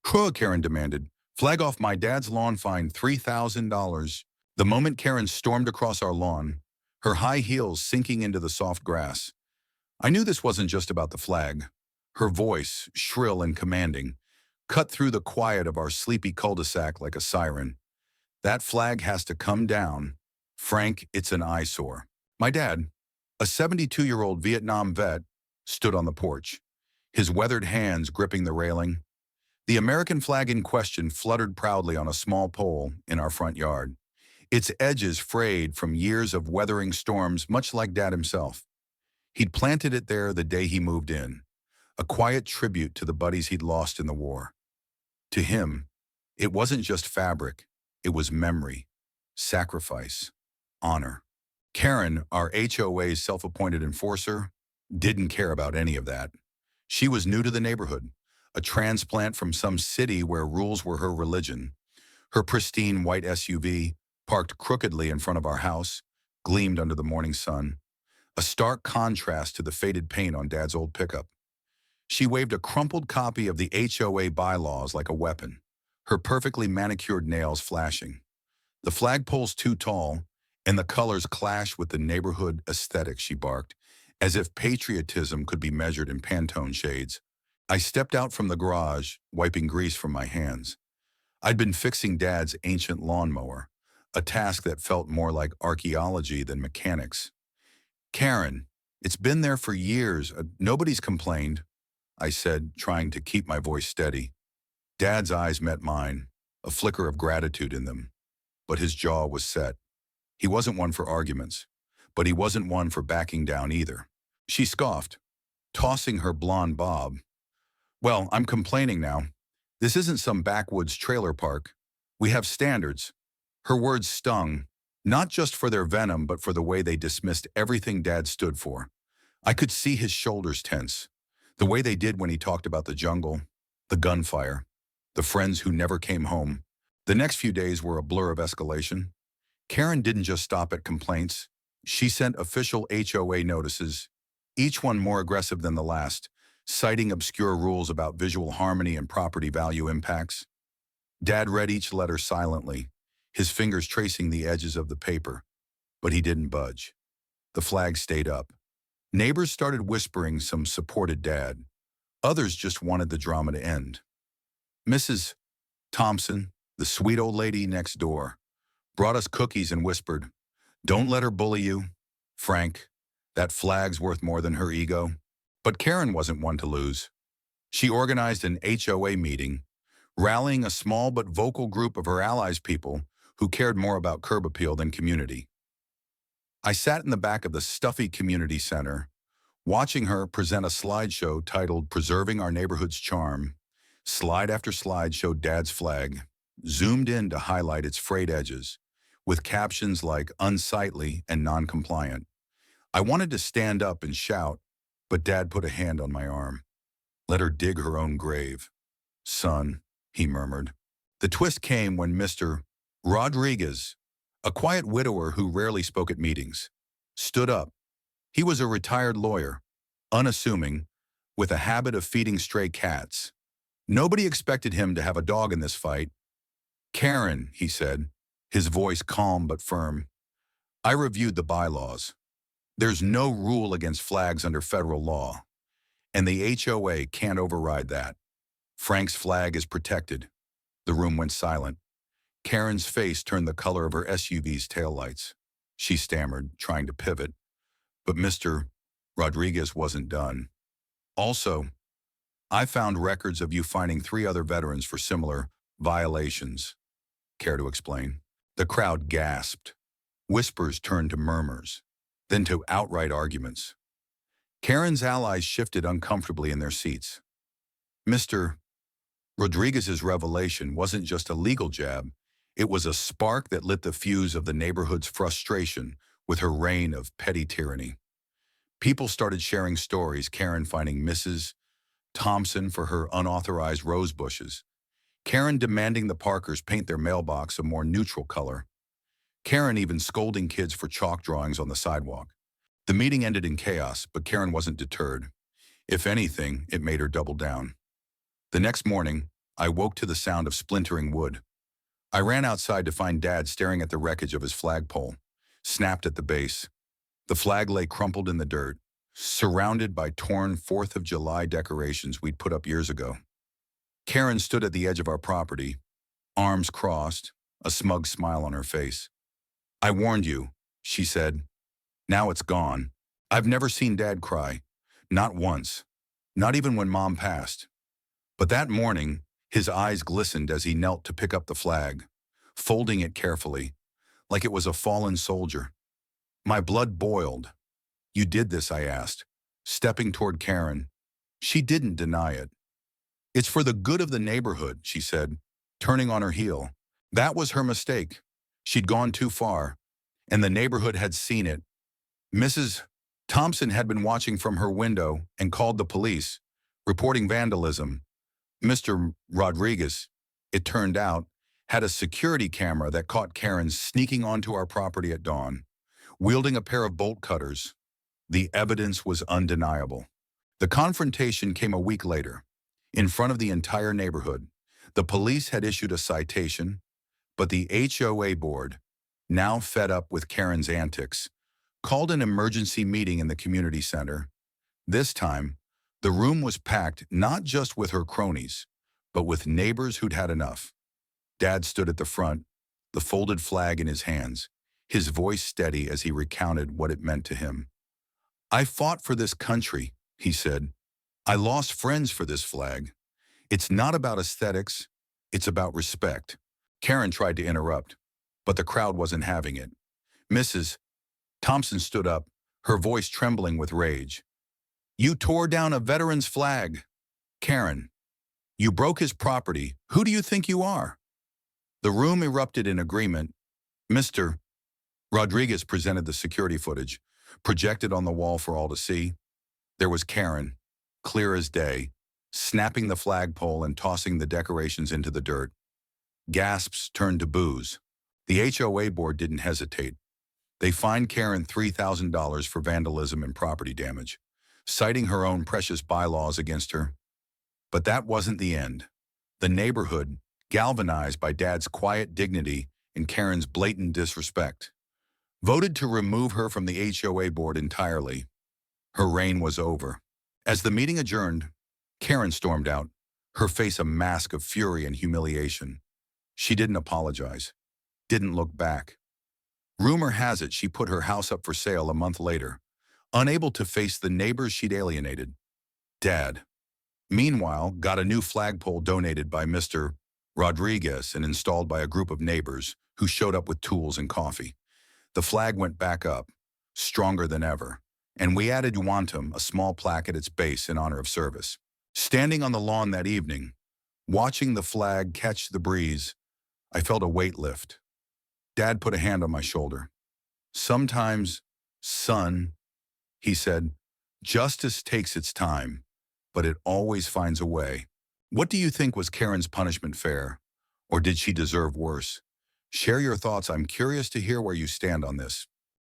"Huh," Karen demanded. "Flag off my dad's lawn, fine $3,000. The moment Karen stormed across our lawn, her high heels sinking into the soft grass, I knew this wasn't just about the flag. Her voice, shrill and commanding, cut through the quiet of our sleepy cul-de-sac like a siren. "That flag has to come down. Frank, it's an eyesore." My dad, a 72-year-old Vietnam vet, stood on the porch, his weathered hands gripping the railing. The American flag in question fluttered proudly on a small pole in our front yard, its edges frayed from years of weathering storms, much like Dad himself. He'd planted it there the day he moved in, a quiet tribute to the buddies he'd lost in the war. To him, it wasn't just fabric, it was memory, sacrifice, honor. Karen, our HOA's self-appointed enforcer, didn't care about any of that. She was new to the neighborhood, a transplant from some city where rules were her religion. Her pristine white SUV, parked crookedly in front of our house, gleamed under the morning sun, a stark contrast to the faded paint on Dad's old pickup. She waved a crumpled copy of the HOA bylaws like a weapon, her perfectly manicured nails flashing. "The flagpole's too tall, and the colors clash with the neighborhood aesthetic," she barked, as if patriotism could be measured in Pantone shades. I stepped out from the garage, wiping grease from my hands. I'd been fixing Dad's ancient lawnmower, a task that felt more like archaeology than mechanics. "Karen, it's been there for years. Nobody's complained," I said, trying to keep my voice steady. Dad's eyes met mine, a flicker of gratitude in them, but his jaw was set. He wasn't one for arguments, but he wasn't one for backing down either. She scoffed, tossing her blonde bob. "Well, I'm complaining now. This isn't some backwoods trailer park. We have standards." Her words stung, not just for their venom, but for the way they dismissed everything Dad stood for. I could see his shoulders tense, the way they did when he talked about the jungle, the gunfire, the friends who never came home. The next few days were a blur of escalation. Karen didn't just stop at complaints. She sent official HOA notices, each one more aggressive than the last, citing obscure rules about visual harmony and property value impacts. Dad read each letter silently, his fingers tracing the edges of the paper, but he didn't budge. The flag stayed up. Neighbors started whispering some supported Dad. Others just wanted the drama to end. Mrs. Thompson, the sweet old lady next door, brought us cookies and whispered, "Don't let her bully you. Frank, that flag's worth more than her ego." But Karen wasn't one to lose. She organized an HOA meeting, rallying a small but vocal group of her allies' people who cared more about curb appeal than community. I sat in the back of the stuffy community center, watching her present a slideshow titled "Preserving Our Neighborhood's Charm." Slide after slide showed Dad's flag, zoomed in to highlight its frayed edges, with captions like "unsightly" and "non-compliant." I wanted to stand up and shout, but Dad put a hand on my arm. "Let her dig her own grave, son," he murmured. The twist came when Mr. Rodriguez, a quiet widower who rarely spoke at meetings, stood up. He was a retired lawyer, unassuming, with a habit of feeding stray cats. Nobody expected him to have a dog in this fight. "Karen," he said, his voice calm but firm, "I reviewed the bylaws. There's no rule against flags under federal law, and the HOA can't override that. Frank's flag is protected." The room went silent. Karen's face turned the color of her SUV's taillights. She stammered, trying to pivot. But Mr. Rodriguez wasn't done. "Also, I found records of you fining 3 other veterans for similar violations." Care to explain? The crowd gasped. Whispers turned to murmurs, then to outright arguments. Karen's allies shifted uncomfortably in their seats. Mr. Rodriguez's revelation wasn't just a legal jab. It was a spark that lit the fuse of the neighborhood's frustration with her reign of petty tyranny. People started sharing stories, Karen finding Mrs. Thompson for her unauthorized rose bushes, Karen demanding the Parkers paint their mailbox a more neutral color, Karen even scolding kids for chalk drawings on the sidewalk. The meeting ended in chaos, but Karen wasn't deterred. If anything, it made her double down. The next morning, I woke to the sound of splintering wood. I ran outside to find Dad staring at the wreckage of his flagpole, snapped at the base. The flag lay crumpled in the dirt, surrounded by torn 4th of July decorations we'd put up years ago. Karen stood at the edge of our property, arms crossed, a smug smile on her face. "I warned you," she said. "Now it's gone." I've never seen Dad cry. Not once. Not even when Mom passed. But that morning, his eyes glistened as he knelt to pick up the flag, folding it carefully, like it was a fallen soldier. My blood boiled. "You did this," I asked, stepping toward Karen. She didn't deny it. "It's for the good of the neighborhood," she said, turning on her heel. That was her mistake. She'd gone too far, and the neighborhood had seen it. Mrs. Thompson had been watching from her window and called the police, reporting vandalism. Mr. Rodriguez, it turned out, had a security camera that caught Karen sneaking onto our property at dawn, wielding a pair of bolt cutters. The evidence was undeniable. The confrontation came a week later, in front of the entire neighborhood. The police had issued a citation, but the HOA board, now fed up with Karen's antics, called an emergency meeting in the community center. This time, the room was packed not just with her cronies, but with neighbors who'd had enough. Dad stood at the front, the folded flag in his hands, his voice steady as he recounted what it meant to him. "I fought for this country," he said. "I lost friends for this flag. It's not about aesthetics, it's about respect." Karen tried to interrupt, but the crowd wasn't having it. Mrs. Thompson stood up, her voice trembling with rage. "You tore down a veteran's flag. Karen, you broke his property. Who do you think you are?" The room erupted in agreement. Mr. Rodriguez presented the security footage, projected on the wall for all to see. There was Karen, clear as day, snapping the flagpole and tossing the decorations into the dirt. Gasps turned to boos. The HOA board didn't hesitate. They fined Karen $3,000 for vandalism and property damage, citing her own precious bylaws against her. But that wasn't the end. The neighborhood, galvanized by Dad's quiet dignity and Karen's blatant disrespect, voted to remove her from the HOA board entirely. Her reign was over. As the meeting adjourned, Karen stormed out, her face a mask of fury and humiliation. She didn't apologize, didn't look back. Rumor has it she put her house up for sale a month later, unable to face the neighbors she'd alienated. Dad, meanwhile, got a new flagpole donated by Mr. Rodriguez and installed by a group of neighbors who showed up with tools and coffee. The flag went back up, stronger than ever, and we added Uantum, a small plaque at its base in honor of service. Standing on the lawn that evening, watching the flag catch the breeze, I felt a weight lift. Dad put a hand on my shoulder. "Sometimes, son," he said, "justice takes its time, but it always finds a way." What do you think, was Karen's punishment fair? Or did she deserve worse? Share your thoughts. I'm curious to hear where you stand on this.